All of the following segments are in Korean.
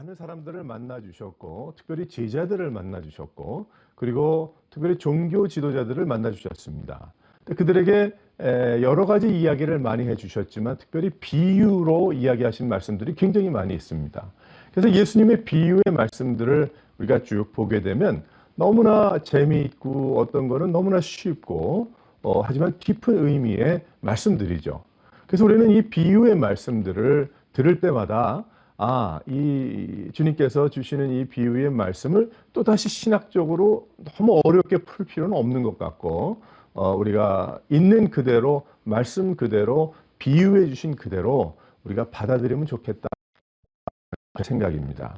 많은 사람들을 만나 주셨고 특별히 제자들을 만나 주셨고 그리고 특별히 종교 지도자들을 만나 주셨습니다. 그들에게 여러 가지 이야기를 많이 해 주셨지만 특별히 비유로 이야기하신 말씀들이 굉장히 많이 있습니다. 그래서 예수님의 비유의 말씀들을 우리가 쭉 보게 되면 너무나 재미있고 어떤 거는 너무나 쉽고 하지만 깊은 의미의 말씀들이죠. 그래서 우리는 이 비유의 말씀들을 들을 때마다 이 주님께서 주시는 이 비유의 말씀을 또다시 신학적으로 너무 어렵게 풀 필요는 없는 것 같고 우리가 있는 그대로 말씀 그대로 비유해 주신 그대로 우리가 받아들이면 좋겠다 생각입니다.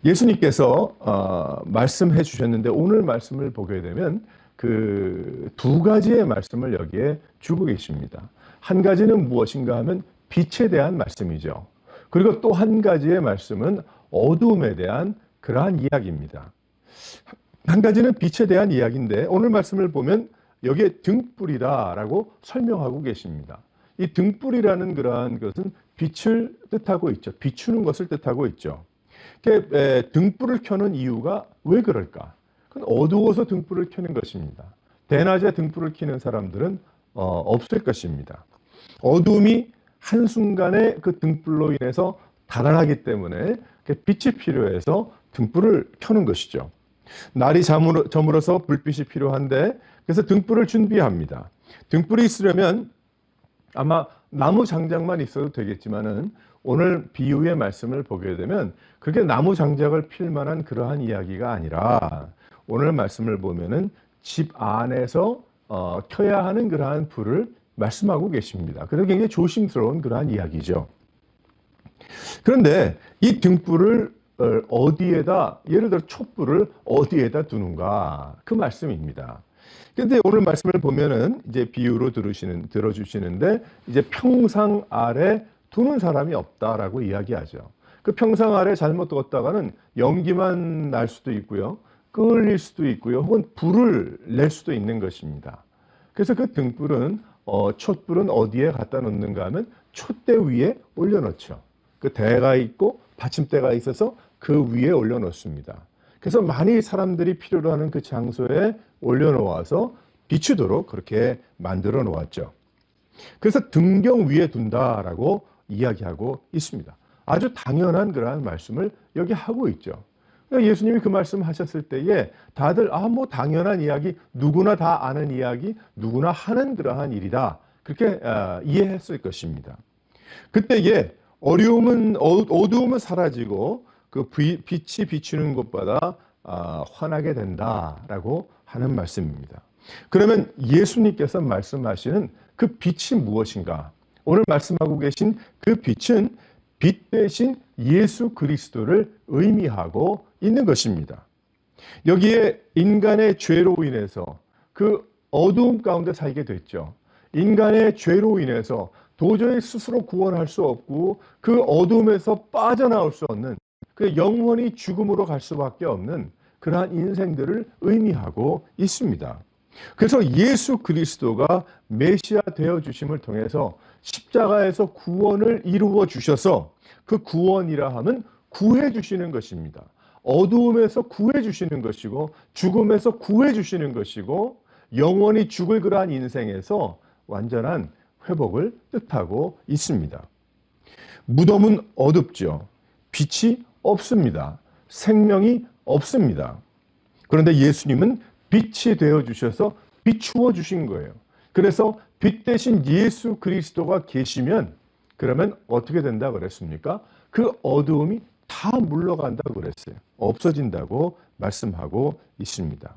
예수님께서 말씀해 주셨는데 오늘 말씀을 보게 되면 그 두 가지의 말씀을 여기에 주고 계십니다. 한 가지는 무엇인가 하면 빛에 대한 말씀이죠. 그리고 또 한 가지의 말씀은 어두움에 대한 그러한 이야기입니다. 한 가지는 빛에 대한 이야기인데 오늘 말씀을 보면 여기에 등불이다라고 설명하고 계십니다. 이 등불이라는 그러한 것은 빛을 뜻하고 있죠. 비추는 것을 뜻하고 있죠. 등불을 켜는 이유가 왜 그럴까? 그건 어두워서 등불을 켜는 것입니다. 대낮에 등불을 켜는 사람들은 없을 것입니다. 어두움이 한순간에 그 등불로 인해서 달아나기 때문에 빛이 필요해서 등불을 켜는 것이죠. 날이 저물어서 불빛이 필요한데 그래서 등불을 준비합니다. 등불이 있으려면 아마 나무 장작만 있어도 되겠지만은 오늘 비유의 말씀을 보게 되면 그게 나무 장작을 필 만한 그러한 이야기가 아니라 오늘 말씀을 보면은 집 안에서 켜야 하는 그러한 불을 말씀하고 계십니다. 그래서 굉장히 조심스러운 그러한 이야기죠. 그런데 이 등불을 어디에다, 예를 들어 촛불을 어디에다 두는가, 그 말씀입니다. 근데 오늘 말씀을 보면은 이제 비유로 들어주시는데 이제 평상 아래 두는 사람이 없다라고 이야기하죠. 그 평상 아래 잘못 뒀다가는 연기만 날 수도 있고요. 끌릴 수도 있고요. 혹은 불을 낼 수도 있는 것입니다. 그래서 그 등불은 촛불은 어디에 갖다 놓는가 하면 촛대 위에 올려놓죠. 그 대가 있고 받침대가 있어서 그 위에 올려놓습니다. 그래서 많이 사람들이 필요로 하는 그 장소에 올려놓아서 비추도록 그렇게 만들어 놓았죠. 그래서 등경 위에 둔다라고 이야기하고 있습니다. 아주 당연한 그러한 말씀을 여기 하고 있죠. 그러니까 예수님이 그 말씀 하셨을 때에 다들 뭐 당연한 이야기, 누구나 다 아는 이야기, 누구나 하는 그러한 일이다. 그렇게 이해했을 것입니다. 그때에 어두움은 사라지고 그 빛이 비추는 것보다 환하게 된다라고 하는 말씀입니다. 그러면 예수님께서 말씀하시는 그 빛이 무엇인가? 오늘 말씀하고 계신 그 빛은 빛 대신 예수 그리스도를 의미하고 있는 것입니다. 여기에 인간의 죄로 인해서 그 어두움 가운데 살게 됐죠. 인간의 죄로 인해서 도저히 스스로 구원할 수 없고 그 어둠에서 빠져나올 수 없는 그 영원히 죽음으로 갈 수밖에 없는 그러한 인생들을 의미하고 있습니다. 그래서 예수 그리스도가 메시아 되어 주심을 통해서 십자가에서 구원을 이루어 주셔서 그 구원이라 하면 구해 주시는 것입니다. 어두움에서 구해 주시는 것이고 죽음에서 구해 주시는 것이고 영원히 죽을 그러한 인생에서 완전한 회복을 뜻하고 있습니다. 무덤은 어둡죠. 빛이 없습니다. 생명이 없습니다. 그런데 예수님은 빛이 되어 주셔서 비추어 주신 거예요. 그래서 빛 대신 예수 그리스도가 계시면 그러면 어떻게 된다 그랬습니까? 그 어두움이 다 물러간다고 그랬어요. 없어진다고 말씀하고 있습니다.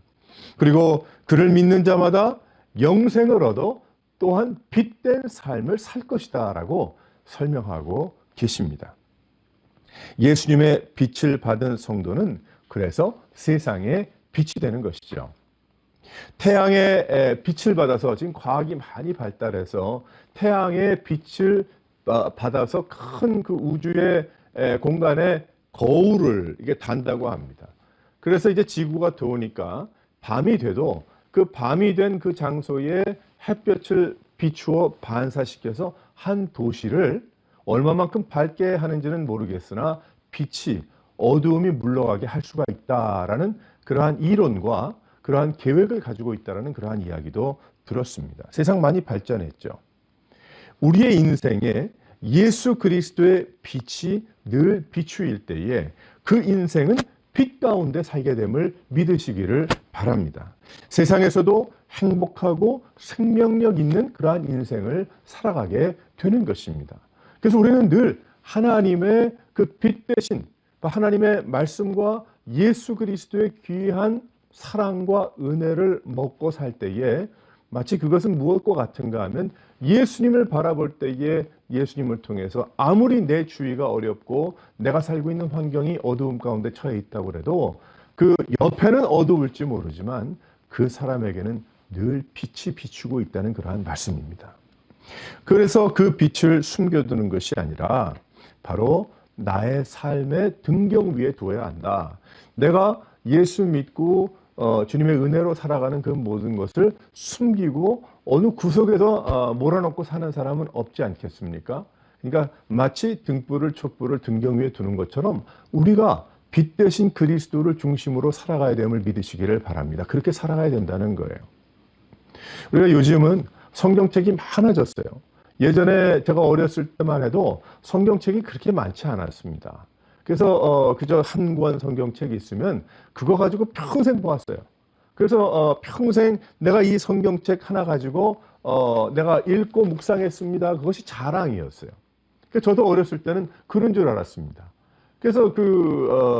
그리고 그를 믿는 자마다 영생을 얻어 또한 빛된 삶을 살 것이다 라고 설명하고 계십니다. 예수님의 빛을 받은 성도는 그래서 세상의 빛이 되는 것이죠. 태양의 빛을 받아서 지금 과학이 많이 발달해서 태양의 빛을 받아서 큰 그 우주의 공간에 거울을 이게 단다고 합니다. 그래서 이제 지구가 더우니까 밤이 돼도 그 밤이 된 그 장소에 햇볕을 비추어 반사시켜서 한 도시를 얼마만큼 밝게 하는지는 모르겠으나 빛이 어두움이 물러가게 할 수가 있다라는 그러한 이론과 그러한 계획을 가지고 있다라는 그러한 이야기도 들었습니다. 세상 많이 발전했죠. 우리의 인생에 예수 그리스도의 빛이 늘 비추일 때에 그 인생은 빛 가운데 살게 됨을 믿으시기를 바랍니다. 세상에서도 행복하고 생명력 있는 그러한 인생을 살아가게 되는 것입니다. 그래서 우리는 늘 하나님의 그 빛 대신 하나님의 말씀과 예수 그리스도의 귀한 사랑과 은혜를 먹고 살 때에 마치 그것은 무엇과 같은가 하면 예수님을 바라볼 때에 예수님을 통해서 아무리 내 주위가 어렵고 내가 살고 있는 환경이 어두움 가운데 처해 있다고 해도 그 옆에는 어두울지 모르지만 그 사람에게는 늘 빛이 비추고 있다는 그러한 말씀입니다. 그래서 그 빛을 숨겨두는 것이 아니라 바로 나의 삶의 등경 위에 두어야 한다. 내가 예수 믿고 주님의 은혜로 살아가는 그 모든 것을 숨기고 어느 구석에서 몰아넣고 사는 사람은 없지 않겠습니까? 그러니까 마치 등불을 촛불을 등경 위에 두는 것처럼 우리가 빛 대신 그리스도를 중심으로 살아가야 됨을 믿으시기를 바랍니다. 그렇게 살아가야 된다는 거예요. 우리가 요즘은 성경책이 많아졌어요. 예전에 제가 어렸을 때만 해도 성경책이 그렇게 많지 않았습니다. 그래서 그저 한 권 성경책이 있으면 그거 가지고 평생 보았어요. 그래서 평생 내가 이 성경책 하나 가지고 내가 읽고 묵상했습니다. 그것이 자랑이었어요. 그래서 저도 어렸을 때는 그런 줄 알았습니다. 그래서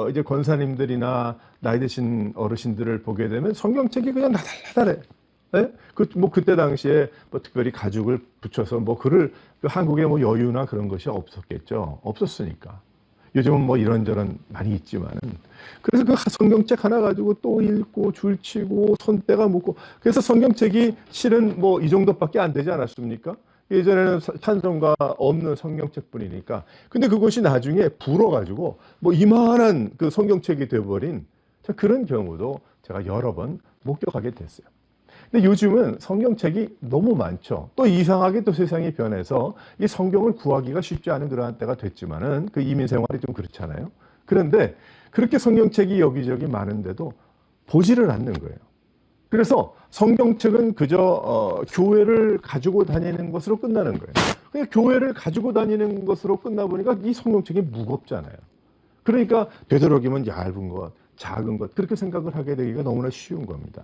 이제 권사님들이나 나이 드신 어르신들을 보게 되면 성경책이 그냥 나달나달해. 네? 그때 당시에 특별히 가죽을 붙여서 글을 한국에 여유나 그런 것이 없었겠죠. 없었으니까. 요즘은 이런저런 많이 있지만은. 그래서 그 성경책 하나 가지고 또 읽고 줄치고 손때가 묻고. 그래서 성경책이 실은 이 정도밖에 안 되지 않았습니까? 예전에는 찬송가 없는 성경책뿐이니까. 근데 그것이 나중에 불어가지고 이만한 그 성경책이 돼버린 그런 경우도 제가 여러 번 목격하게 됐어요. 근데 요즘은 성경책이 너무 많죠. 또 이상하게 또 세상이 변해서 이 성경을 구하기가 쉽지 않은 그러한 때가 됐지만은 그 이민 생활이 좀 그렇잖아요. 그런데 그렇게 성경책이 여기저기 많은데도 보지를 않는 거예요. 그래서 성경책은 그저 교회를 가지고 다니는 것으로 끝나는 거예요. 그냥 교회를 가지고 다니는 것으로 끝나보니까 이 성경책이 무겁잖아요. 그러니까 되도록이면 얇은 것, 작은 것 그렇게 생각을 하게 되기가 너무나 쉬운 겁니다.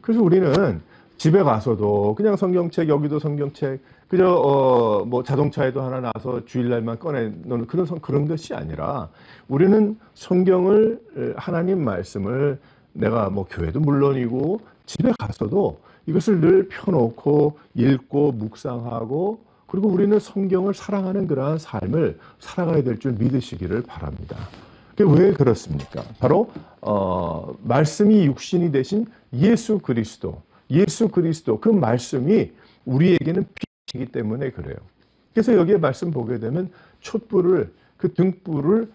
그래서 우리는 집에 가서도 그냥 성경책, 여기도 성경책, 그저 자동차에도 하나 놔서 주일날만 꺼내 놓는 그런 것이 아니라 우리는 성경을 하나님 말씀을 내가 교회도 물론이고 집에 가서도 이것을 늘 펴놓고 읽고 묵상하고 그리고 우리는 성경을 사랑하는 그러한 삶을 살아가야 될 줄 믿으시기를 바랍니다. 왜 그렇습니까? 바로 말씀이 육신이 되신 예수 그리스도 그 말씀이 우리에게는 빛이기 때문에 그래요. 그래서 여기에 말씀 보게 되면 촛불을 그 등불을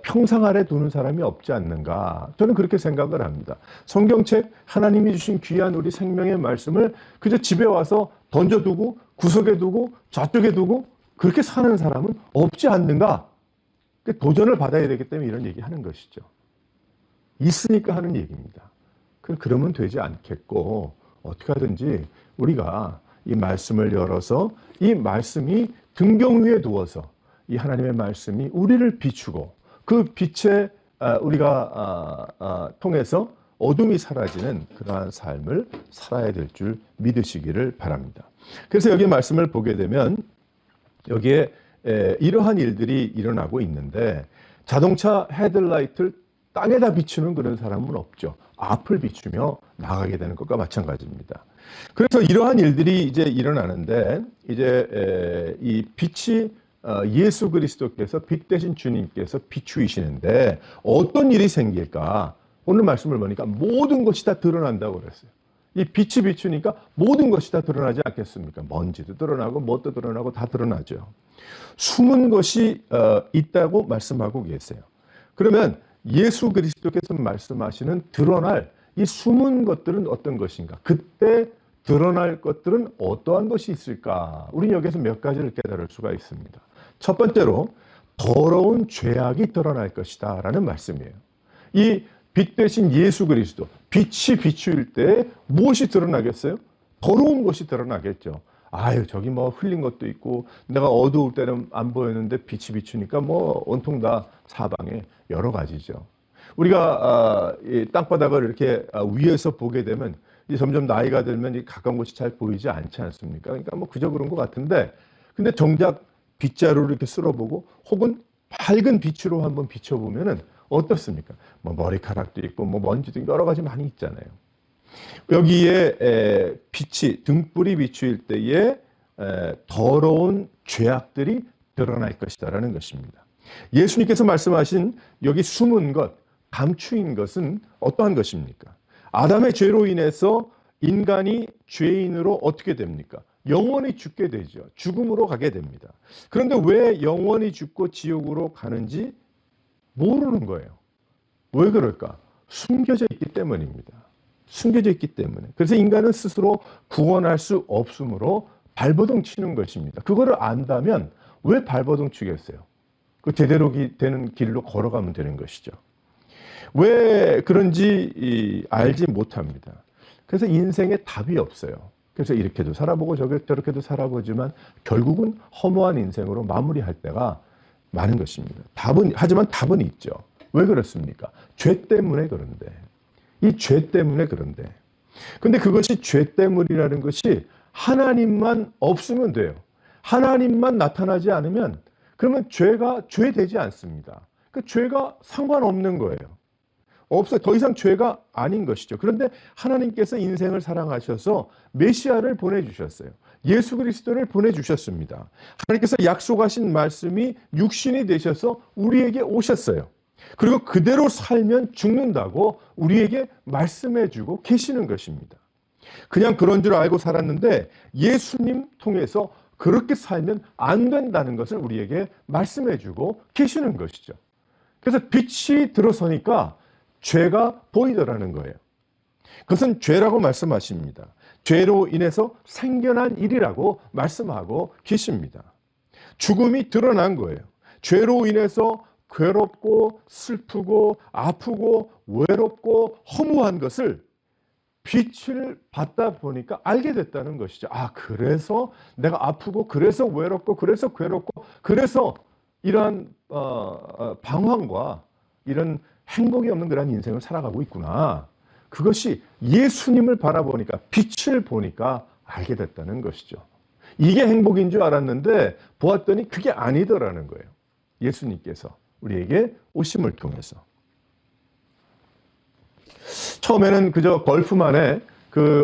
평상 아래 두는 사람이 없지 않는가 저는 그렇게 생각을 합니다. 성경책 하나님이 주신 귀한 우리 생명의 말씀을 그저 집에 와서 던져두고 구석에 두고 저쪽에 두고 그렇게 사는 사람은 없지 않는가. 도전을 받아야 되기 때문에 이런 얘기하는 것이죠. 있으니까 하는 얘기입니다. 그러면 되지 않겠고 어떻게 하든지 우리가 이 말씀을 열어서 이 말씀이 등경 위에 두어서 이 하나님의 말씀이 우리를 비추고 그 빛에 우리가 통해서 어둠이 사라지는 그러한 삶을 살아야 될 줄 믿으시기를 바랍니다. 그래서 여기 말씀을 보게 되면 여기에 이러한 일들이 일어나고 있는데 자동차 헤드라이트를 땅에다 비추는 그런 사람은 없죠. 앞을 비추며 나가게 되는 것과 마찬가지입니다. 그래서 이러한 일들이 이제 일어나는데 이제 이 빛이 예수 그리스도께서 빛 대신 주님께서 비추이시는데 어떤 일이 생길까? 오늘 말씀을 보니까 모든 것이 다 드러난다고 그랬어요. 이 빛이 비추니까 모든 것이 다 드러나지 않겠습니까? 먼지도 드러나고 뭣도 드러나고 다 드러나죠. 숨은 것이 있다고 말씀하고 계세요. 그러면 예수 그리스도께서 말씀하시는 드러날 이 숨은 것들은 어떤 것인가? 그때 드러날 것들은 어떠한 것이 있을까? 우리는 여기서 몇 가지를 깨달을 수가 있습니다. 첫 번째로 더러운 죄악이 드러날 것이다 라는 말씀이에요. 이 빛 대신 예수 그리스도, 빛이 비추일 때 무엇이 드러나겠어요? 더러운 것이 드러나겠죠. 아유, 저기 뭐 흘린 것도 있고, 내가 어두울 때는 안 보였는데 빛이 비추니까 뭐 온통 다 사방에 여러 가지죠. 우리가 이 땅바닥을 이렇게 위에서 보게 되면 점점 나이가 들면 이 가까운 곳이 잘 보이지 않지 않습니까? 그러니까 뭐 그저 그런 것 같은데, 근데 정작 빗자루를 이렇게 쓸어보고 혹은 밝은 빛으로 한번 비춰보면은 어떻습니까? 뭐 머리카락도 있고 뭐 먼지도 여러 가지 많이 있잖아요. 여기에 빛이 등불이 비추일 때에 더러운 죄악들이 드러날 것이다라는 것입니다. 예수님께서 말씀하신 여기 숨은 것, 감추인 것은 어떠한 것입니까? 아담의 죄로 인해서 인간이 죄인으로 어떻게 됩니까? 영원히 죽게 되죠. 죽음으로 가게 됩니다. 그런데 왜 영원히 죽고 지옥으로 가는지 모르는 거예요. 왜 그럴까? 숨겨져 있기 때문입니다. 숨겨져 있기 때문에. 그래서 인간은 스스로 구원할 수 없으므로 발버둥 치는 것입니다. 그거를 안다면 왜 발버둥 치겠어요? 그 제대로 되는 길로 걸어가면 되는 것이죠. 왜 그런지 알지 못합니다. 그래서 인생에 답이 없어요. 그래서 이렇게도 살아보고 저렇게도 살아보지만 결국은 허무한 인생으로 마무리할 때가 많은 것입니다. 하지만 답은 있죠. 왜 그렇습니까? 죄 때문에 그런데. 이 죄 때문에 그런데. 근데 그것이 죄 때문이라는 것이 하나님만 없으면 돼요. 하나님만 나타나지 않으면 그러면 죄가 죄 되지 않습니다. 그 죄가 상관없는 거예요. 없어요. 더 이상 죄가 아닌 것이죠. 그런데 하나님께서 인생을 사랑하셔서 메시아를 보내주셨어요. 예수 그리스도를 보내주셨습니다. 하나님께서 약속하신 말씀이 육신이 되셔서 우리에게 오셨어요. 그리고 그대로 살면 죽는다고 우리에게 말씀해주고 계시는 것입니다. 그냥 그런 줄 알고 살았는데 예수님 통해서 그렇게 살면 안 된다는 것을 우리에게 말씀해주고 계시는 것이죠. 그래서 빛이 들어서니까 죄가 보이더라는 거예요. 그것은 죄라고 말씀하십니다. 죄로 인해서 생겨난 일이라고 말씀하고 계십니다. 죽음이 드러난 거예요. 죄로 인해서 괴롭고 슬프고 아프고 외롭고 허무한 것을 빛을 받다 보니까 알게 됐다는 것이죠. 아, 그래서 내가 아프고 그래서 외롭고 그래서 괴롭고 그래서 이러한 방황과 이런 행복이 없는 그런 인생을 살아가고 있구나. 그것이 예수님을 바라보니까 빛을 보니까 알게 됐다는 것이죠. 이게 행복인 줄 알았는데 보았더니 그게 아니더라는 거예요. 예수님께서 우리에게 오심을 통해서. 처음에는 그저 걸프만에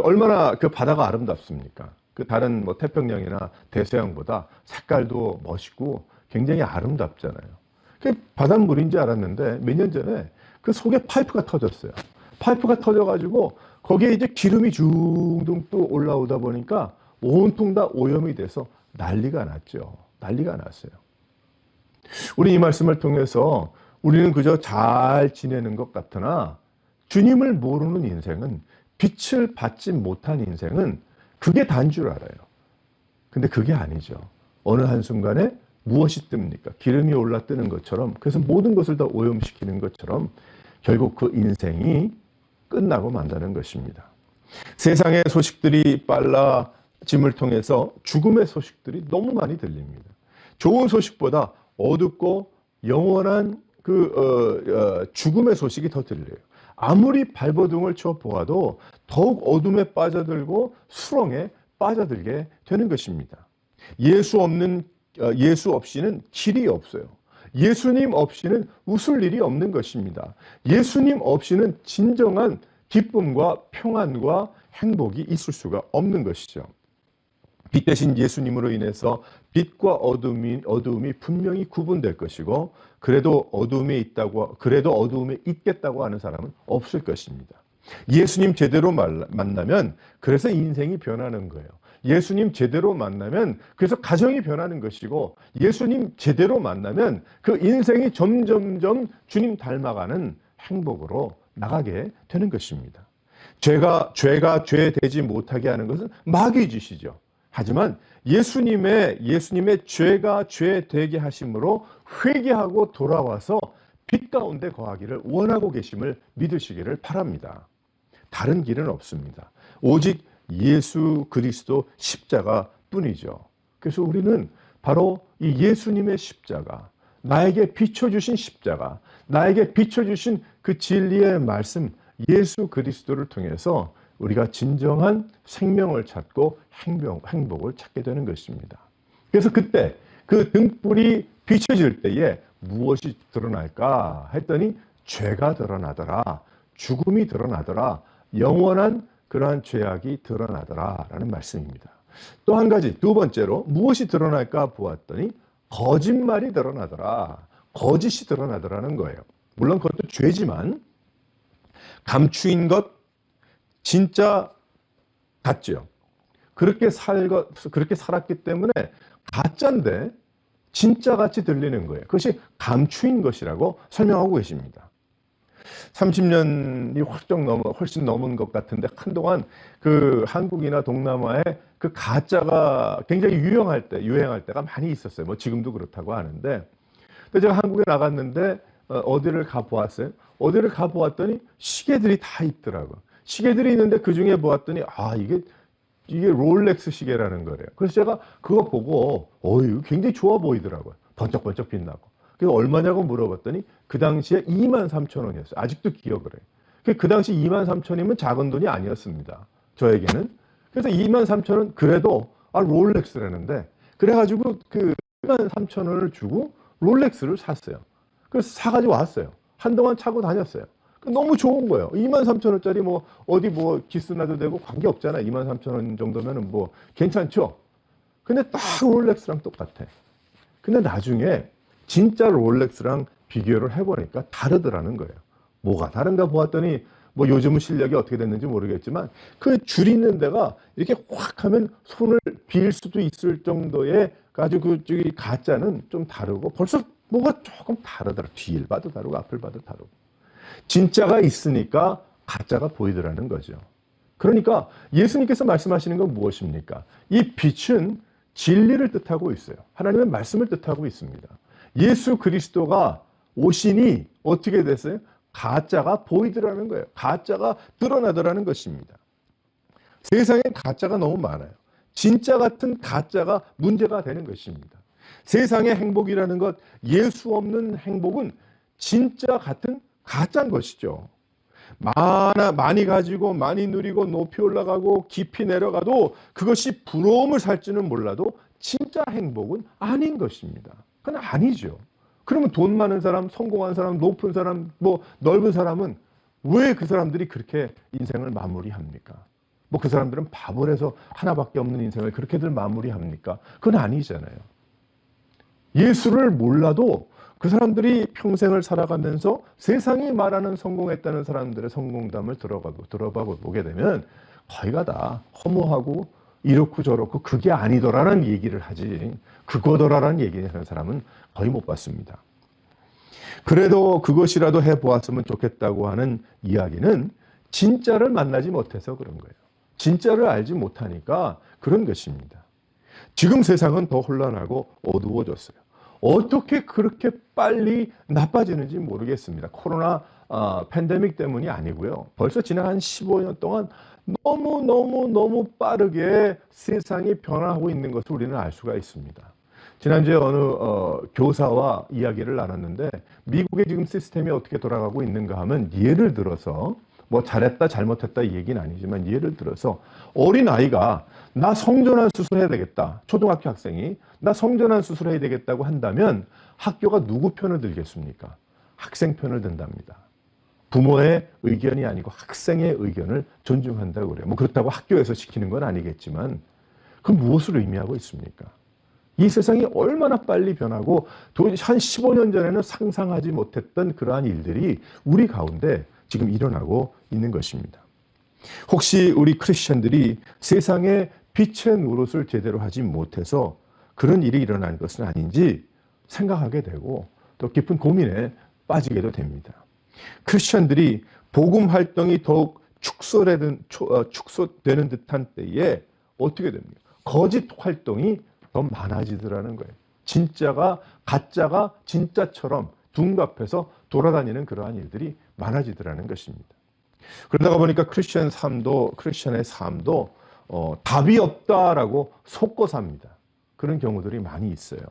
얼마나 그 바다가 아름답습니까? 그 다른 뭐 태평양이나 대서양보다 색깔도 멋있고 굉장히 아름답잖아요. 그 바닷물인 줄 알았는데 몇 년 전에 그 속에 파이프가 터졌어요. 파이프가 터져가지고 거기에 이제 기름이 둥둥 또 올라오다 보니까 온통 다 오염이 돼서 난리가 났죠. 난리가 났어요. 우리 이 말씀을 통해서 우리는 그저 잘 지내는 것 같으나 주님을 모르는 인생은, 빛을 받지 못한 인생은 그게 다인 줄 알아요. 근데 그게 아니죠. 어느 한순간에 무엇이 뜹니까? 기름이 올라뜨는 것처럼, 그래서 모든 것을 다 오염시키는 것처럼 결국 그 인생이 끝나고 만다는 것입니다. 세상의 소식들이 빨라짐을 통해서 죽음의 소식들이 너무 많이 들립니다. 좋은 소식보다 어둡고 영원한 죽음의 소식이 더 들려요. 아무리 발버둥을 쳐 보아도 더욱 어둠에 빠져들고 수렁에 빠져들게 되는 것입니다. 예수 없이는 길이 없어요. 예수님 없이는 웃을 일이 없는 것입니다. 예수님 없이는 진정한 기쁨과 평안과 행복이 있을 수가 없는 것이죠. 빛 대신 예수님으로 인해서 빛과 어둠이 분명히 구분될 것이고, 그래도 어둠에 있겠다고 하는 사람은 없을 것입니다. 예수님 제대로 만나면 그래서 인생이 변하는 거예요. 예수님 제대로 만나면 그래서 가정이 변하는 것이고, 예수님 제대로 만나면 그 인생이 점점점 주님 닮아가는 행복으로 나가게 되는 것입니다. 죄가 죄 되지 못하게 하는 것은 마귀의 짓이죠. 하지만 예수님의 죄가 죄 되게 하심으로 회개하고 돌아와서 빛 가운데 거하기를 원하고 계심을 믿으시기를 바랍니다. 다른 길은 없습니다. 오직 예수 그리스도 십자가 뿐이죠. 그래서 우리는 바로 이 예수님의 십자가, 나에게 비춰주신 십자가, 나에게 비춰주신 그 진리의 말씀 예수 그리스도를 통해서 우리가 진정한 생명을 찾고 행복을 찾게 되는 것입니다. 그래서 그때 그 등불이 비춰질 때에 무엇이 드러날까 했더니 죄가 드러나더라, 죽음이 드러나더라, 영원한 그러한 죄악이 드러나더라라는 말씀입니다. 또 한 가지, 두 번째로 무엇이 드러날까 보았더니 거짓말이 드러나더라, 거짓이 드러나더라는 거예요. 물론 그것도 죄지만 감추인 것 진짜 같죠. 그렇게 살았기 때문에 가짜인데 진짜같이 들리는 거예요. 그것이 감추인 것이라고 설명하고 계십니다. 30년이 훨씬 넘은 것 같은데 한동안 그 한국이나 동남아에 그 가짜가 굉장히 유행할 때가 많이 있었어요. 뭐 지금도 그렇다고 하는데, 근데 제가 한국에 나갔는데 어디를 가보았어요? 어디를 가보았더니 시계들이 다 있더라고요. 시계들이 있는데 그 중에 보았더니 이게 롤렉스 시계라는 거래요. 그래서 제가 그거 보고 이거 굉장히 좋아 보이더라고요. 번쩍번쩍 빛나고. 그래서 얼마냐고 물어봤더니 그 당시에 23,000원이었어요. 아직도 기억을 해요. 그 당시 23,000원이면 작은 돈이 아니었습니다. 저에게는. 그래서 23,000원 그래도 롤렉스라는데, 그래가지고 그 23,000원을 주고 롤렉스를 샀어요. 그래서 사가지고 왔어요. 한동안 차고 다녔어요. 너무 좋은 거예요. 23,000원짜리 어디 기스나도 되고 관계없잖아. 23,000원 정도면은 괜찮죠? 근데 딱 롤렉스랑 똑같아. 근데 나중에 진짜 롤렉스랑 비교를 해보니까 다르더라는 거예요. 뭐가 다른가 보았더니 요즘은 실력이 어떻게 됐는지 모르겠지만 그 줄 있는 데가 이렇게 확 하면 손을 빌 수도 있을 정도의 아주 그쪽이 가짜는 좀 다르고 벌써 뭐가 조금 다르더라. 뒤를 봐도 다르고 앞을 봐도 다르고. 진짜가 있으니까 가짜가 보이더라는 거죠. 그러니까 예수님께서 말씀하시는 건 무엇입니까? 이 빛은 진리를 뜻하고 있어요. 하나님의 말씀을 뜻하고 있습니다. 예수 그리스도가 오시니 어떻게 됐어요? 가짜가 보이더라는 거예요. 가짜가 드러나더라는 것입니다. 세상에 가짜가 너무 많아요. 진짜 같은 가짜가 문제가 되는 것입니다. 세상의 행복이라는 것, 예수 없는 행복은 진짜 같은 가짜인 것이죠. 많이 가지고 많이 누리고 높이 올라가고 깊이 내려가도 그것이 부러움을 살지는 몰라도 진짜 행복은 아닌 것입니다. 그건 아니죠. 그러면 돈 많은 사람, 성공한 사람, 높은 사람, 넓은 사람은 왜 그 사람들이 그렇게 인생을 마무리합니까? 그 사람들은 바보라서 하나밖에 없는 인생을 그렇게들 마무리합니까? 그건 아니잖아요. 예수를 몰라도 그 사람들이 평생을 살아가면서 세상이 말하는 성공했다는 사람들의 성공담을 들어봐 보게 되면 거의가 다 허무하고 이렇고 저렇고 그게 아니더라라는 얘기를 하지, 그거더라라는 얘기를 하는 사람은 거의 못 봤습니다. 그래도 그것이라도 해보았으면 좋겠다고 하는 이야기는 진짜를 만나지 못해서 그런 거예요. 진짜를 알지 못하니까 그런 것입니다. 지금 세상은 더 혼란하고 어두워졌어요. 어떻게 그렇게 빨리 나빠지는지 모르겠습니다. 코로나 팬데믹 때문이 아니고요. 벌써 지난 한 15년 동안 너무 빠르게 세상이 변화하고 있는 것을 우리는 알 수가 있습니다. 지난주에 어느 교사와 이야기를 나눴는데 미국의 지금 시스템이 어떻게 돌아가고 있는가 하면, 예를 들어서 잘했다 잘못했다 이 얘기는 아니지만 예를 들어서 어린아이가 나 성전환 수술해야 되겠다. 초등학교 학생이 나 성전환 수술해야 되겠다고 한다면 학교가 누구 편을 들겠습니까? 학생 편을 든답니다. 부모의 의견이 아니고 학생의 의견을 존중한다고 그래요. 그렇다고 학교에서 시키는 건 아니겠지만 그건 무엇을 의미하고 있습니까? 이 세상이 얼마나 빨리 변하고 한 15년 전에는 상상하지 못했던 그러한 일들이 우리 가운데 지금 일어나고 있는 것입니다. 혹시 우리 크리스천들이 세상의 빛의 노릇을 제대로 하지 못해서 그런 일이 일어나는 것은 아닌지 생각하게 되고 또 깊은 고민에 빠지게도 됩니다. 크리스천들이 복음 활동이 더욱 축소되는 듯한 때에 어떻게 됩니까? 거짓 활동이 더 많아지더라는 거예요. 진짜가 가짜가 진짜처럼 둔갑해서 돌아다니는 그러한 일들이 많아지더라는 것입니다. 그러다가 보니까 크리스천의 삶도 답이 없다라고 속고 삽니다. 그런 경우들이 많이 있어요.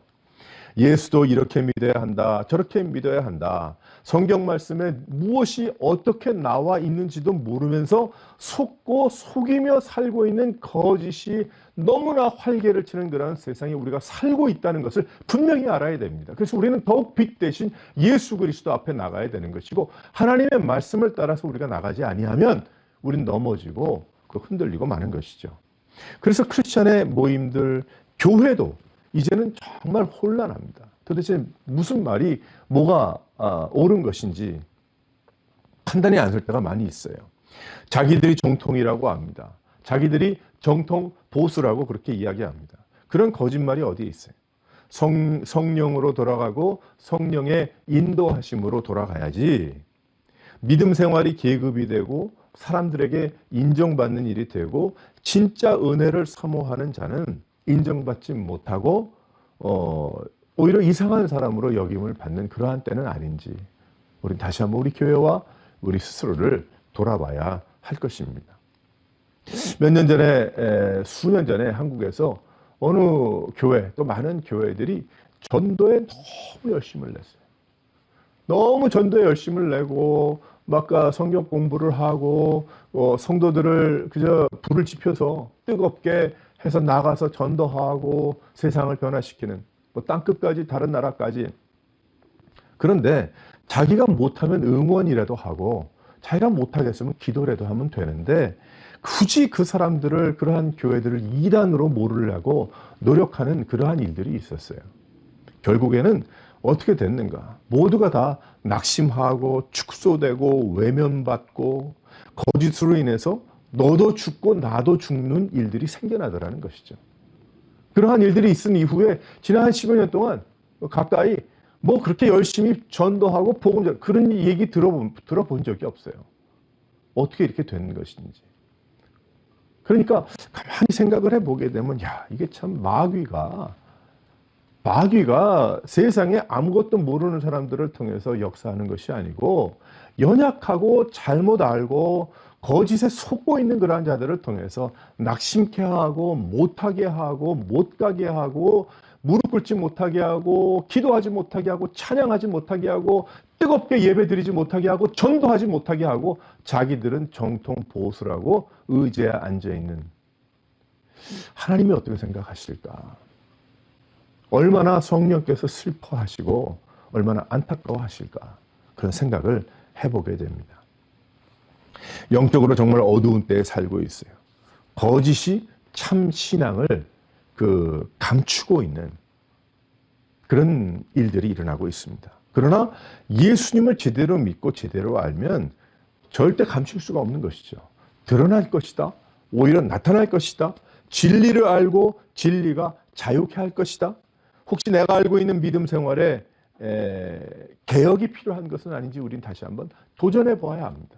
예수도 이렇게 믿어야 한다, 저렇게 믿어야 한다. 성경 말씀에 무엇이 어떻게 나와 있는지도 모르면서 속고 속이며 살고 있는 거짓이 너무나 활개를 치는 그런 세상에 우리가 살고 있다는 것을 분명히 알아야 됩니다. 그래서 우리는 더욱 빛 대신 예수 그리스도 앞에 나가야 되는 것이고, 하나님의 말씀을 따라서 우리가 나가지 아니하면 우리는 넘어지고 흔들리고 마는 것이죠. 그래서 크리스천의 모임들, 교회도 이제는 정말 혼란합니다. 도대체 무슨 말이 뭐가 옳은 것인지 판단이 안 설 때가 많이 있어요. 자기들이 정통이라고 합니다. 자기들이 정통 보수라고 그렇게 이야기합니다. 그런 거짓말이 어디에 있어요? 성령으로 돌아가고 성령의 인도하심으로 돌아가야지. 믿음 생활이 계급이 되고 사람들에게 인정받는 일이 되고 진짜 은혜를 사모하는 자는 인정받지 못하고 오히려 이상한 사람으로 여김을 받는 그러한 때는 아닌지, 우리 다시 한번 우리 교회와 우리 스스로를 돌아봐야 할 것입니다. 몇 년 전에, 수년 전에 한국에서 어느 교회, 또 많은 교회들이 전도에 너무 열심을 냈어요. 너무 전도에 열심을 내고 막 성경 공부를 하고 성도들을 그저 불을 지펴서 뜨겁게 해서 나가서 전도하고 세상을 변화시키는, 땅끝까지 다른 나라까지. 그런데 자기가 못하면 응원이라도 하고 자기가 못하겠으면 기도라도 하면 되는데, 굳이 그 사람들을, 그러한 교회들을 이단으로 몰으려고 노력하는 그러한 일들이 있었어요. 결국에는 어떻게 됐는가? 모두가 다 낙심하고 축소되고 외면받고 거짓으로 인해서 너도 죽고 나도 죽는 일들이 생겨나더라는 것이죠. 그러한 일들이 있은 이후에 지난 한 10여 년 동안 가까이 그렇게 열심히 전도하고 복음, 그런 얘기 들어본 적이 없어요. 어떻게 이렇게 된 것인지. 그러니까 가만히 생각을 해보게 되면, 이게 참 마귀가 세상에 아무것도 모르는 사람들을 통해서 역사하는 것이 아니고, 연약하고 잘못 알고 거짓에 속고 있는 그러한 자들을 통해서 낙심케 하고 못하게 하고 못 가게 하고 무릎 꿇지 못하게 하고 기도하지 못하게 하고 찬양하지 못하게 하고 뜨겁게 예배드리지 못하게 하고 전도하지 못하게 하고, 자기들은 정통 보수라고 의지에 앉아있는, 하나님이 어떻게 생각하실까? 얼마나 성령께서 슬퍼하시고 얼마나 안타까워하실까? 그런 생각을 해보게 됩니다. 영적으로 정말 어두운 때에 살고 있어요. 거짓이 참 신앙을 감추고 있는 그런 일들이 일어나고 있습니다. 그러나 예수님을 제대로 믿고 제대로 알면 절대 감출 수가 없는 것이죠. 드러날 것이다. 오히려 나타날 것이다. 진리를 알고 진리가 자유케 할 것이다. 혹시 내가 알고 있는 믿음 생활에 개혁이 필요한 것은 아닌지 우리는 다시 한번 도전해 보아야 합니다.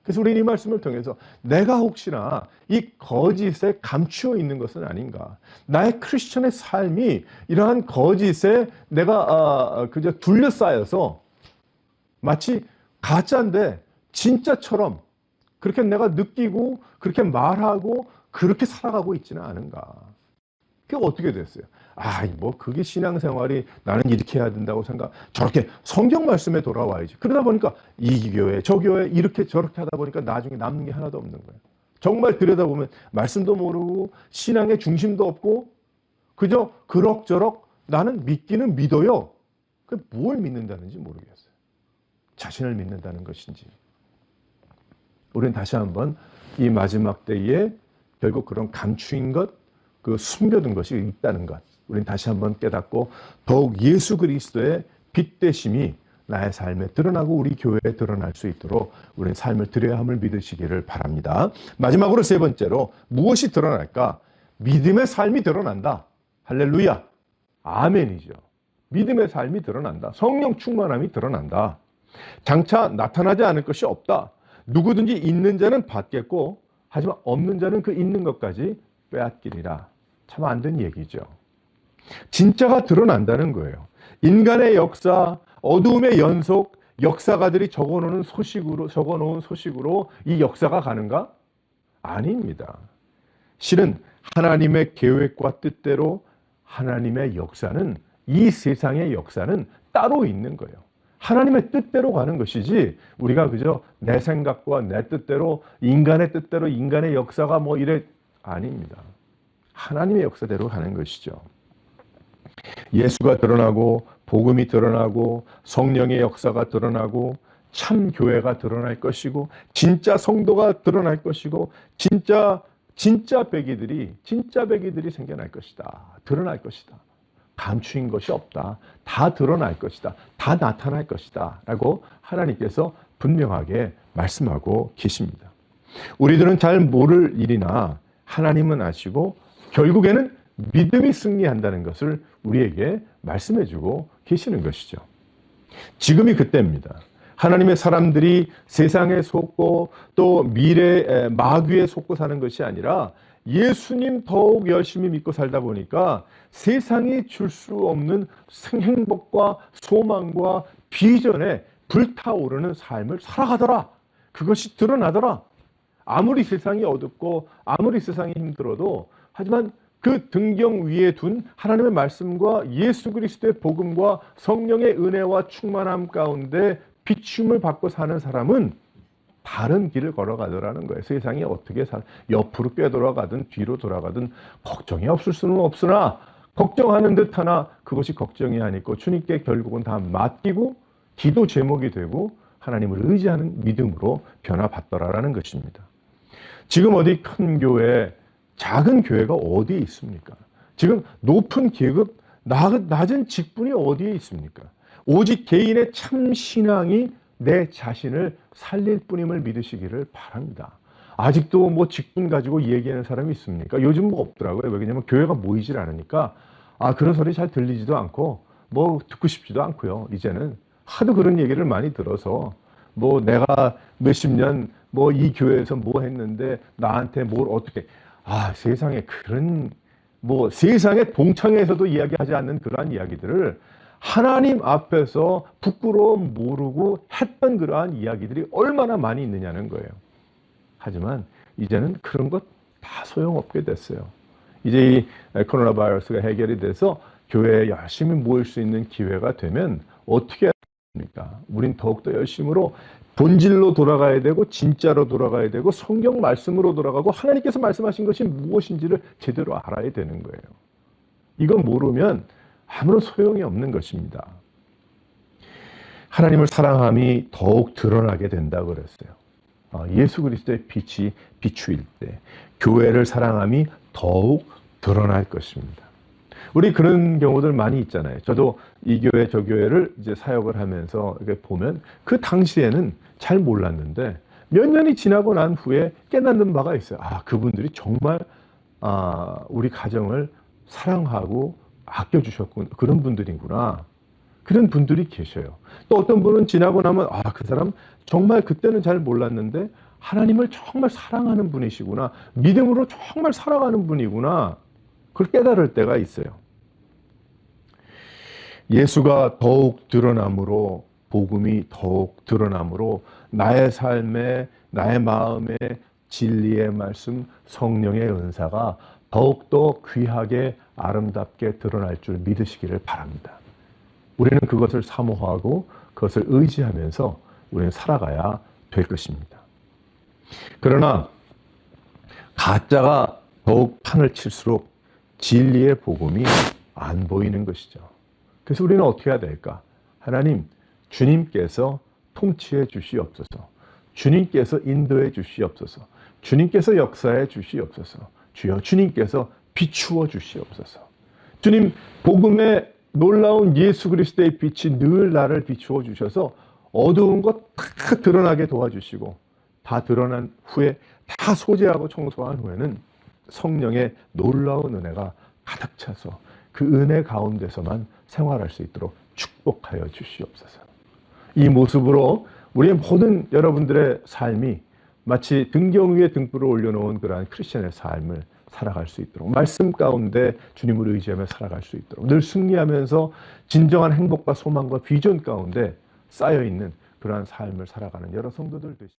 그래서 우리는 이 말씀을 통해서 내가 혹시나 이 거짓에 감추어 있는 것은 아닌가, 나의 크리스천의 삶이 이러한 거짓에 내가 그저 둘러싸여서 마치 가짜인데 진짜처럼 그렇게 내가 느끼고 그렇게 말하고 그렇게 살아가고 있지는 않은가. 그게 어떻게 됐어요? 그게 신앙생활이, 나는 이렇게 해야 된다고 저렇게 성경 말씀에 돌아와야지. 그러다 보니까 이 교회, 저 교회 이렇게 저렇게 하다 보니까 나중에 남는 게 하나도 없는 거예요. 정말 들여다보면 말씀도 모르고 신앙의 중심도 없고 그저 그럭저럭 나는 믿기는 믿어요. 뭘 믿는다는지 모르겠어요. 자신을 믿는다는 것인지. 우리는 다시 한번 이 마지막 때에 결국 그런 감추인 것, 숨겨둔 것이 있다는 것, 우리는 다시 한번 깨닫고 더욱 예수 그리스도의 빛 되심이 나의 삶에 드러나고 우리 교회에 드러날 수 있도록 우리는 삶을 드려야 함을 믿으시기를 바랍니다. 마지막으로 세 번째로 무엇이 드러날까? 믿음의 삶이 드러난다. 할렐루야. 아멘이죠. 믿음의 삶이 드러난다. 성령 충만함이 드러난다. 장차 나타나지 않을 것이 없다. 누구든지 있는 자는 받겠고 하지만 없는 자는 그 있는 것까지 빼앗기리라. 참 안 된 얘기죠. 진짜가 드러난다는 거예요. 인간의 역사, 어두움의 연속, 역사가들이 적어놓은 소식으로 이 역사가 가는가? 아닙니다. 실은 하나님의 계획과 뜻대로 하나님의 역사는, 이 세상의 역사는 따로 있는 거예요. 하나님의 뜻대로 가는 것이지 우리가 그저 내 생각과 내 뜻대로, 인간의 뜻대로 인간의 역사가 뭐 이래, 아닙니다. 하나님의 역사대로 가는 것이죠. 예수가 드러나고 복음이 드러나고 성령의 역사가 드러나고 참 교회가 드러날 것이고 진짜 성도가 드러날 것이고 진짜 배기들이 생겨날 것이다. 드러날 것이다. 감추인 것이 없다. 다 드러날 것이다. 다 나타날 것이다. 라고 하나님께서 분명하게 말씀하고 계십니다. 우리들은 잘 모를 일이나 하나님은 아시고 결국에는 믿음이 승리한다는 것을 우리에게 말씀해주고 계시는 것이죠. 지금이 그때입니다. 하나님의 사람들이 세상에 속고 또 미래의 마귀에 속고 사는 것이 아니라 예수님 더욱 열심히 믿고 살다 보니까 세상이 줄 수 없는 행복과 소망과 비전에 불타오르는 삶을 살아가더라. 그것이 드러나더라. 아무리 세상이 어둡고 아무리 세상이 힘들어도 하지만 그 등경 위에 둔 하나님의 말씀과 예수 그리스도의 복음과 성령의 은혜와 충만함 가운데 비춤을 받고 사는 사람은 다른 길을 걸어가더라는 거예요. 세상이 어떻게 옆으로 꿰돌아가든 뒤로 돌아가든 걱정이 없을 수는 없으나 걱정하는 듯 하나 그것이 걱정이 아니고 주님께 결국은 다 맡기고 기도 제목이 되고 하나님을 의지하는 믿음으로 변화받더라라는 것입니다. 지금 어디 큰 교회, 작은 교회가 어디에 있습니까? 지금 높은 계급, 낮은 직분이 어디에 있습니까? 오직 개인의 참 신앙이 내 자신을 살릴 뿐임을 믿으시기를 바랍니다. 아직도 뭐 직분 가지고 얘기하는 사람이 있습니까? 요즘 뭐 없더라고요. 왜냐면 교회가 모이질 않으니까 그런 소리 잘 들리지도 않고 뭐 듣고 싶지도 않고요. 이제는 하도 그런 얘기를 많이 들어서 뭐 내가 몇십 년 뭐 이 교회에서 뭐 했는데 나한테 뭘 어떻게 세상에 그런 뭐 세상의 동창회에서도 이야기하지 않는 그러한 이야기들을 하나님 앞에서 부끄러움 모르고 했던 그러한 이야기들이 얼마나 많이 있느냐는 거예요. 하지만 이제는 그런 것 다 소용없게 됐어요. 이제 이 코로나 바이러스가 해결이 돼서 교회에 열심히 모일 수 있는 기회가 되면 어떻게 해야 됩니까? 우린 더욱더 열심으로 본질로 돌아가야 되고 진짜로 돌아가야 되고 성경 말씀으로 돌아가고 하나님께서 말씀하신 것이 무엇인지를 제대로 알아야 되는 거예요. 이건 모르면 아무런 소용이 없는 것입니다. 하나님을 사랑함이 더욱 드러나게 된다고 그랬어요. 예수 그리스도의 빛이 비추일 때 교회를 사랑함이 더욱 드러날 것입니다. 우리 그런 경우들 많이 있잖아요. 저도 이 교회 저 교회를 이제 사역을 하면서 이렇게 보면 그 당시에는 잘 몰랐는데 몇 년이 지나고 난 후에 깨닫는 바가 있어요. 그분들이 정말 우리 가정을 사랑하고 아껴주셨군. 그런 분들이구나. 그런 분들이 계셔요. 또 어떤 분은 지나고 나면 그 사람 정말 그때는 잘 몰랐는데 하나님을 정말 사랑하는 분이시구나. 믿음으로 정말 살아가는 분이구나. 그걸 깨달을 때가 있어요. 예수가 더욱 드러남으로 복음이 더욱 드러남으로 나의 삶에 나의 마음에 진리의 말씀 성령의 은사가 더욱더 귀하게 아름답게 드러날 줄 믿으시기를 바랍니다. 우리는 그것을 사모하고 그것을 의지하면서 우리는 살아가야 될 것입니다. 그러나 가짜가 더욱 판을 칠수록 진리의 복음이 안 보이는 것이죠. 그래서 우리는 어떻게 해야 될까? 하나님, 주님께서 통치해 주시옵소서. 주님께서 인도해 주시옵소서. 주님께서 역사해 주시옵소서. 주여, 주님께서 비추어 주시옵소서. 주님, 복음의 놀라운 예수 그리스도의 빛이 늘 나를 비추어 주셔서 어두운 것 다 드러나게 도와주시고 다 드러난 후에 다 소재하고 청소한 후에는 성령의 놀라운 은혜가 가득 차서 그 은혜 가운데서만 생활할 수 있도록 축복하여 주시옵소서. 이 모습으로 우리의 모든 여러분들의 삶이 마치 등경 위에 등불을 올려놓은 그러한 크리스천의 삶을 살아갈 수 있도록, 말씀 가운데 주님을 의지하며 살아갈 수 있도록, 늘 승리하면서 진정한 행복과 소망과 비전 가운데 쌓여있는 그러한 삶을 살아가는 여러 성도들 되시기